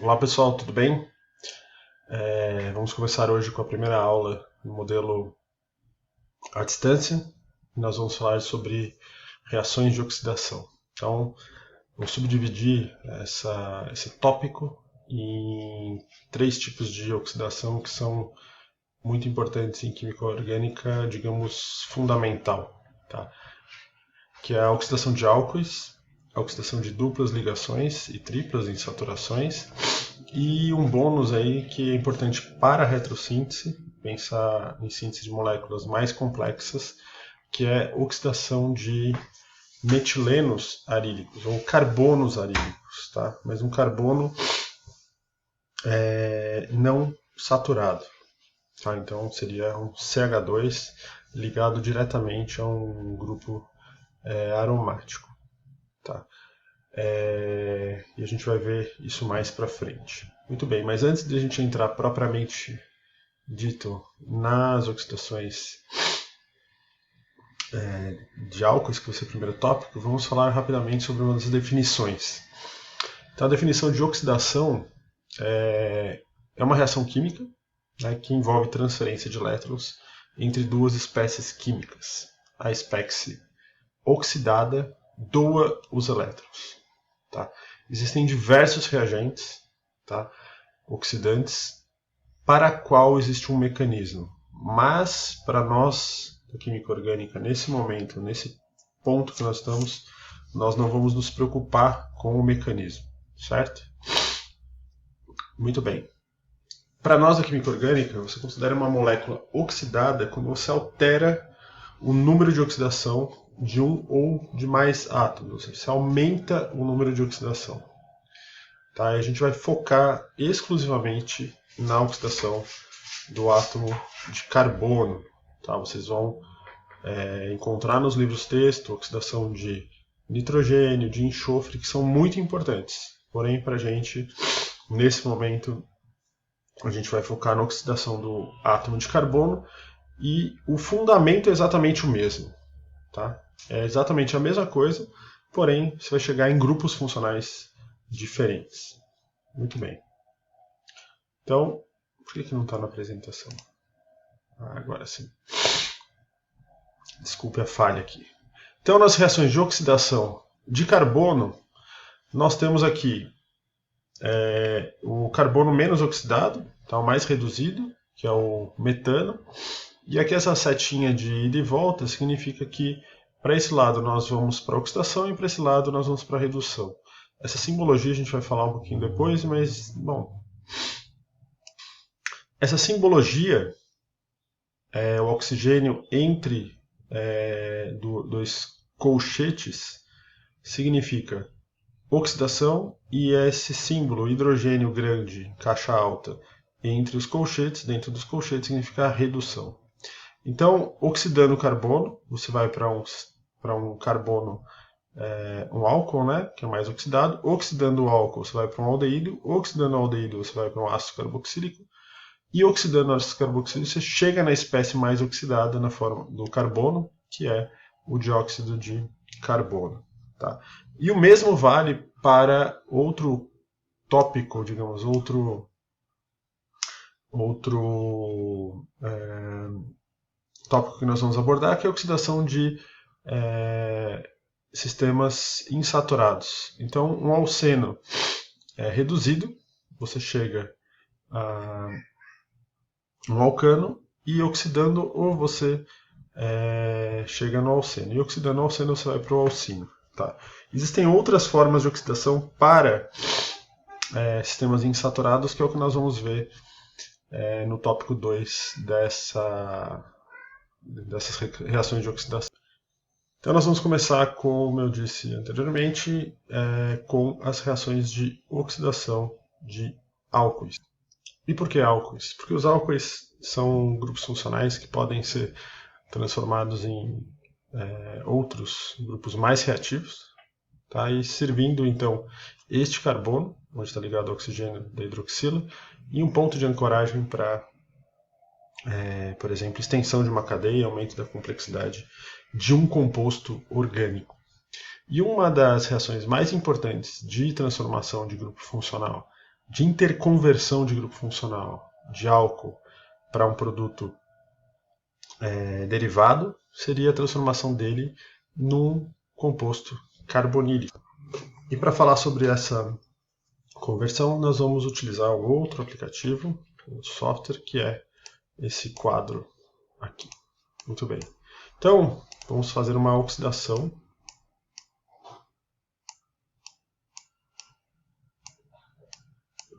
Olá pessoal, tudo bem? Vamos começar hoje com a primeira aula do modelo à distância. Nós vamos falar sobre reações de oxidação. Então, vou subdividir esse tópico em três tipos de oxidação que são muito importantes em química orgânica, digamos, fundamental, tá? Que é a oxidação de álcoois, a oxidação de duplas ligações e triplas insaturações, e um bônus aí que é importante para a retrossíntese, pensar em síntese de moléculas mais complexas, que é oxidação de metilenos arílicos ou carbonos arílicos, tá? Mas um carbono não saturado, tá? Então seria um CH2 ligado diretamente a um grupo aromático, tá? E a gente vai ver isso mais para frente. Muito bem, mas antes de a gente entrar propriamente dito nas oxidações de álcoois, que vai ser o primeiro tópico, vamos falar rapidamente sobre uma das definições. Então, a definição de oxidação é uma reação química, né, que envolve transferência de elétrons entre duas espécies químicas. A espécie oxidada doa os elétrons. Tá? Existem diversos reagentes, tá, oxidantes para a qual existe um mecanismo. Mas, para nós, da química orgânica, nesse momento, nesse ponto que nós estamos, nós não vamos nos preocupar com o mecanismo, certo? Muito bem. Para nós, da química orgânica, você considera uma molécula oxidada quando você altera o número de oxidação de um ou de mais átomos, ou seja, você aumenta o número de oxidação. Tá? E a gente vai focar exclusivamente na oxidação do átomo de carbono. Tá? Vocês vão encontrar nos livros texto oxidação de nitrogênio, de enxofre, que são muito importantes. Porém, para a gente, nesse momento, a gente vai focar na oxidação do átomo de carbono e o fundamento é exatamente o mesmo. Tá? É exatamente a mesma coisa, porém, você vai chegar em grupos funcionais diferentes. Muito bem. Então, por que não está na apresentação? Agora sim. Desculpe a falha aqui. Então, nas reações de oxidação de carbono, nós temos aqui o carbono menos oxidado, tá, o mais reduzido, que é o metano. E aqui essa setinha de ida e volta significa que para esse lado nós vamos para a oxidação e para esse lado nós vamos para a redução. Essa simbologia a gente vai falar um pouquinho depois, mas, bom, essa simbologia, o oxigênio entre dois colchetes, significa oxidação, e esse símbolo, hidrogênio grande, caixa alta, entre os colchetes, dentro dos colchetes, significa redução. Então, oxidando o carbono, você vai para um carbono, um álcool, né, que é mais oxidado. Oxidando o álcool, você vai para um aldeído. Oxidando o aldeído, você vai para um ácido carboxílico. E oxidando o ácido carboxílico, você chega na espécie mais oxidada na forma do carbono, que é o dióxido de carbono. Tá? E o mesmo vale para outro tópico, digamos, outro tópico que nós vamos abordar, que é a oxidação de sistemas insaturados. Então, um alceno reduzido, você chega a um alcano, e oxidando, ou você chega no alceno. E oxidando o alceno, você vai para o alcino. Tá? Existem outras formas de oxidação para sistemas insaturados, que é o que nós vamos ver no tópico 2 dessas reações de oxidação. Então nós vamos começar, como eu disse anteriormente, com as reações de oxidação de álcoois. E por que álcoois? Porque os álcoois são grupos funcionais que podem ser transformados em outros grupos mais reativos, tá? E servindo então este carbono, onde está ligado ao oxigênio da hidroxila, e um ponto de ancoragem para, por exemplo, extensão de uma cadeia, aumento da complexidade de um composto orgânico. E uma das reações mais importantes de transformação de grupo funcional de interconversão de grupo funcional de álcool para um produto derivado seria a transformação dele num composto carbonílico. E para falar sobre essa conversão, nós vamos utilizar um outro aplicativo, um software, que é esse quadro aqui. Muito bem. Então, vamos fazer uma oxidação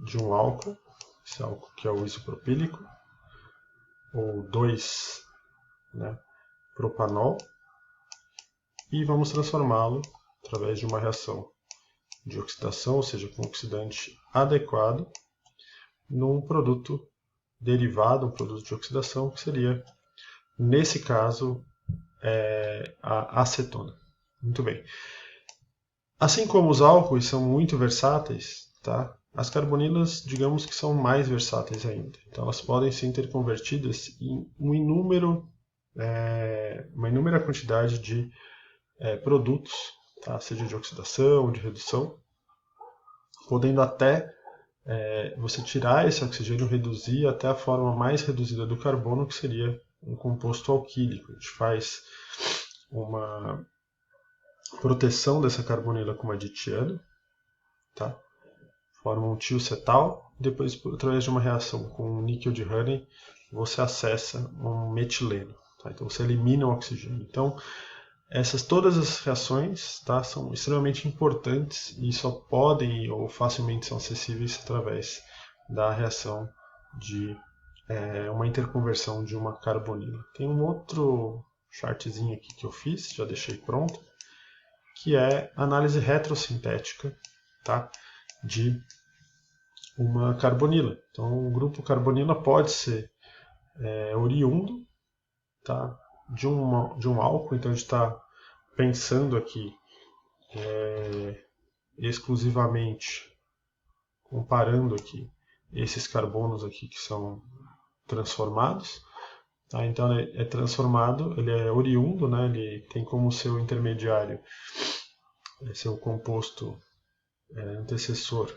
de um álcool, esse álcool que é o isopropílico, ou 2-propanol, e vamos transformá-lo através de uma reação de oxidação, ou seja, com oxidante adequado, num produto derivado, um produto de oxidação, que seria, nesse caso, a acetona. Muito bem. Assim como os álcoois são muito versáteis, tá? As carbonilas, digamos que são mais versáteis ainda. Então, elas podem ser interconvertidas em uma inúmera quantidade de produtos, tá? Seja de oxidação, de redução, podendo até você tirar esse oxigênio, reduzir até a forma mais reduzida do carbono, que seria um composto alquílico. A gente faz uma proteção dessa carbonila com uma ditiana, tá? Forma um tiocetal, depois, através de uma reação com níquel de Raney, você acessa um metileno. Tá? Então você elimina o oxigênio. Então, todas as reações, tá, são extremamente importantes e só podem ou facilmente são acessíveis através da reação de uma interconversão de uma carbonila. Tem um outro chartzinho aqui que eu fiz, já deixei pronto, que é análise retrossintética, tá, de uma carbonila. Então, o grupo carbonila pode ser oriundo, tá, de um álcool. Então, a gente está pensando aqui exclusivamente, comparando aqui esses carbonos aqui que são transformados. Tá? Então, ele é transformado, ele é oriundo, né? Ele tem como seu intermediário, seu composto antecessor,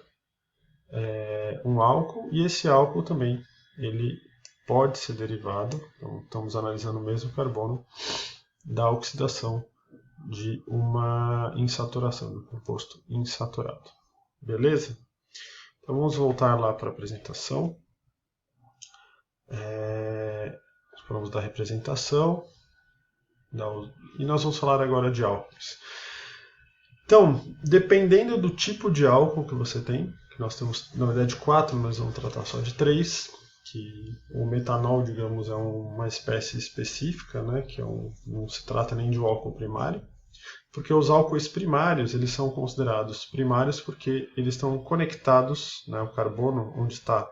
um álcool, e esse álcool também ele pode ser derivado, então estamos analisando o mesmo carbono, da oxidação de uma insaturação, do composto insaturado. Beleza? Então vamos voltar lá para a apresentação. Vamos da representação, e nós vamos falar agora de álcools. Então, dependendo do tipo de álcool que você tem, que nós temos na verdade 4, mas vamos tratar só de 3, que o metanol, digamos, é uma espécie específica, né, que não se trata nem de um álcool primário, porque os álcoois primários eles são considerados primários porque eles estão conectados, né, o carbono, onde está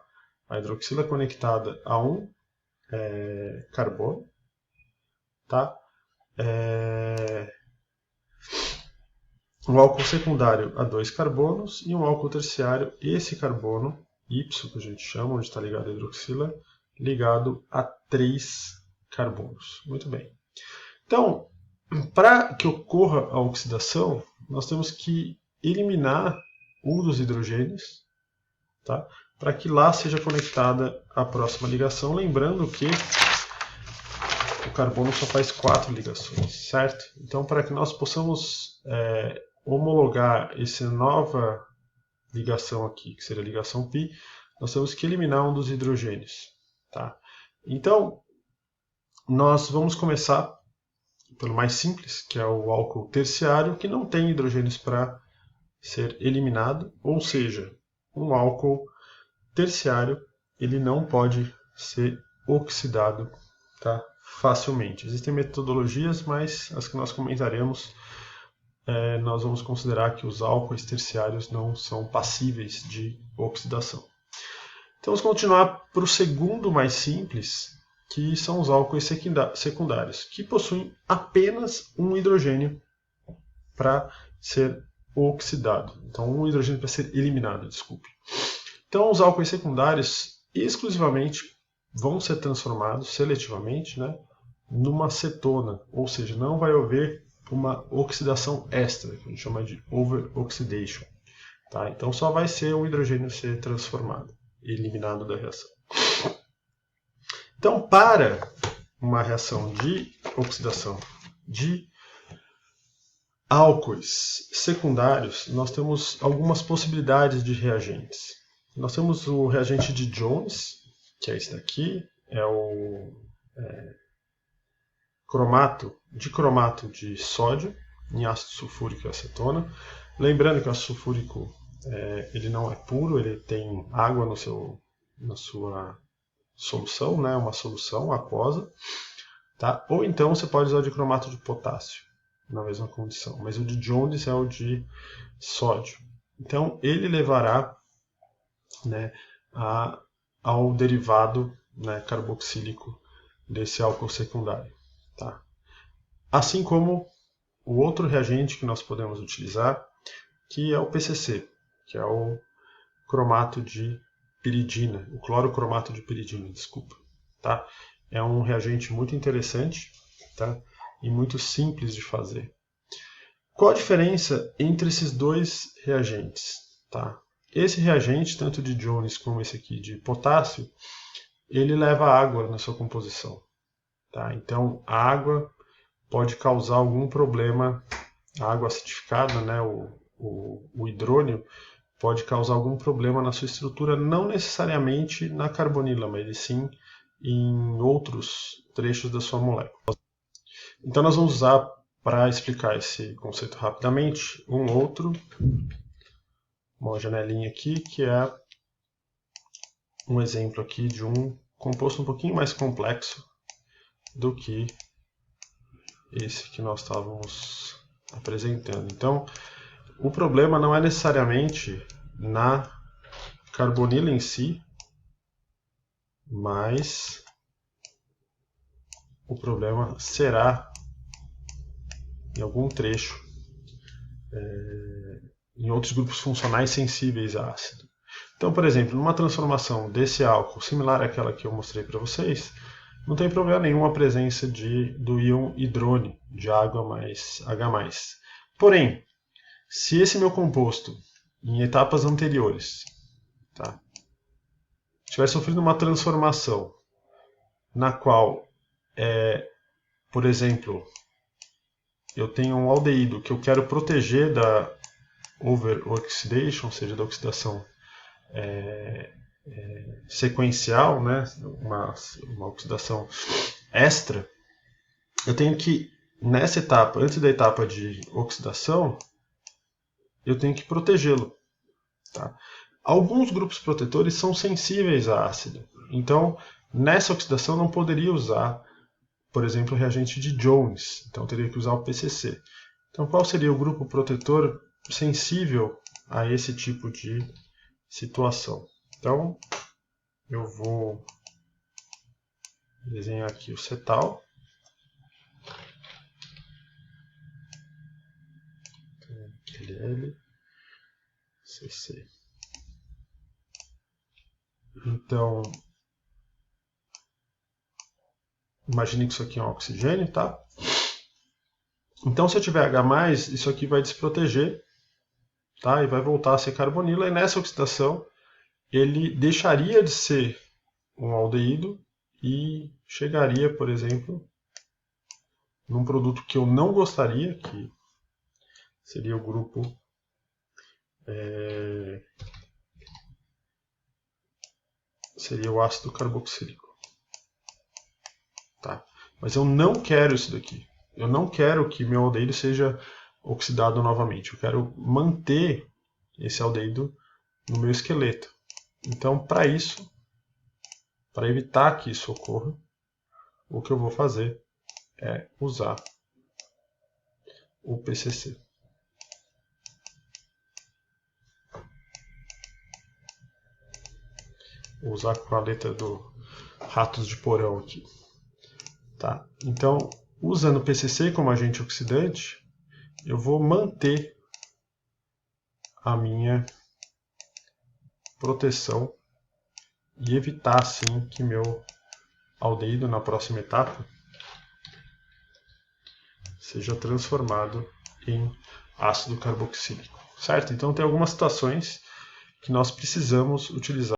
a hidroxila conectada a um carbono, tá? Um álcool secundário a 2 carbonos e um álcool terciário, esse carbono, Y, que a gente chama, onde está ligado a hidroxila, ligado a 3 carbonos. Muito bem. Então, para que ocorra a oxidação, nós temos que eliminar um dos hidrogênios, tá? Para que lá seja conectada a próxima ligação, lembrando que o carbono só faz 4 ligações, certo? Então, para que nós possamos homologar essa nova ligação aqui, que seria a ligação π, nós temos que eliminar um dos hidrogênios, tá? Então, nós vamos começar pelo mais simples, que é o álcool terciário, que não tem hidrogênios para ser eliminado, ou seja, um álcool terciário ele não pode ser oxidado, tá, facilmente. Existem metodologias, mas as que nós comentaremos, nós vamos considerar que os álcoois terciários não são passíveis de oxidação. Então vamos continuar para o segundo mais simples, que são os álcoois secundários, que possuem apenas um hidrogênio para ser oxidado. Então, um hidrogênio para ser eliminado, desculpe. Então, os álcoois secundários exclusivamente vão ser transformados seletivamente, né, numa cetona, ou seja, não vai haver uma oxidação extra, que a gente chama de over-oxidation. Tá? Então só vai ser o hidrogênio ser transformado, eliminado da reação. Então, para uma reação de oxidação de álcoois secundários, nós temos algumas possibilidades de reagentes. Nós temos o reagente de Jones, que é esse daqui, é o cromato de sódio em ácido sulfúrico e acetona. Lembrando que o ácido sulfúrico ele não é puro, ele tem água na sua solução, né, uma solução aquosa. Tá? Ou então você pode usar o dicromato de potássio na mesma condição, mas o de Jones é o de sódio. Então ele levará, né, ao derivado, né, carboxílico desse álcool secundário. Tá? Assim como o outro reagente que nós podemos utilizar, que é o PCC, que é o cromato de piridina, o clorocromato de piridina, desculpa. Tá? É um reagente muito interessante, tá? E muito simples de fazer. Qual a diferença entre esses dois reagentes? Tá? Esse reagente, tanto de Jones como esse aqui de potássio, ele leva água na sua composição. Tá? Então, a água pode causar algum problema, a água acidificada, né, o hidrônio, pode causar algum problema na sua estrutura, não necessariamente na carbonila, mas sim em outros trechos da sua molécula. Então nós vamos usar, para explicar esse conceito rapidamente, uma janelinha aqui, que é um exemplo aqui de um composto um pouquinho mais complexo do que esse que nós estávamos apresentando. Então, o problema não é necessariamente na carbonila em si, mas o problema será em algum trecho, em outros grupos funcionais sensíveis a ácido. Então, por exemplo, numa transformação desse álcool similar àquela que eu mostrei para vocês, não tem problema nenhum a presença do íon hidrônio, de água mais H+. Porém, se esse meu composto, em etapas anteriores, tá, tiver sofrido uma transformação na qual, por exemplo, eu tenho um aldeído que eu quero proteger da over-oxidation, ou seja, da oxidação sequencial, né, uma oxidação extra, eu tenho que, nessa etapa, antes da etapa de oxidação, eu tenho que protegê-lo. Tá? Alguns grupos protetores são sensíveis a ácido, então nessa oxidação não poderia usar, por exemplo, o reagente de Jones, então teria que usar o PCC. Então qual seria o grupo protetor sensível a esse tipo de situação? Então eu vou desenhar aqui o cetal. LCC. Então, imagine que isso aqui é um oxigênio, tá? Então, se eu tiver H+, isso aqui vai desproteger, tá? E vai voltar a ser carbonila. E nessa oxidação, ele deixaria de ser um aldeído e chegaria, por exemplo, num produto que eu não gostaria, que seria o grupo seria o ácido carboxílico. Tá? Mas eu não quero isso daqui. Eu não quero que meu aldeído seja oxidado novamente. Eu quero manter esse aldeído no meu esqueleto. Então, para isso, para evitar que isso ocorra, o que eu vou fazer é usar o PCC. Vou usar com a letra do Ratos de Porão aqui. Tá? Então, usando o PCC como agente oxidante, eu vou manter a minha proteção e evitar, assim, que meu aldeído na próxima etapa seja transformado em ácido carboxílico. certo? Então tem algumas situações que nós precisamos utilizar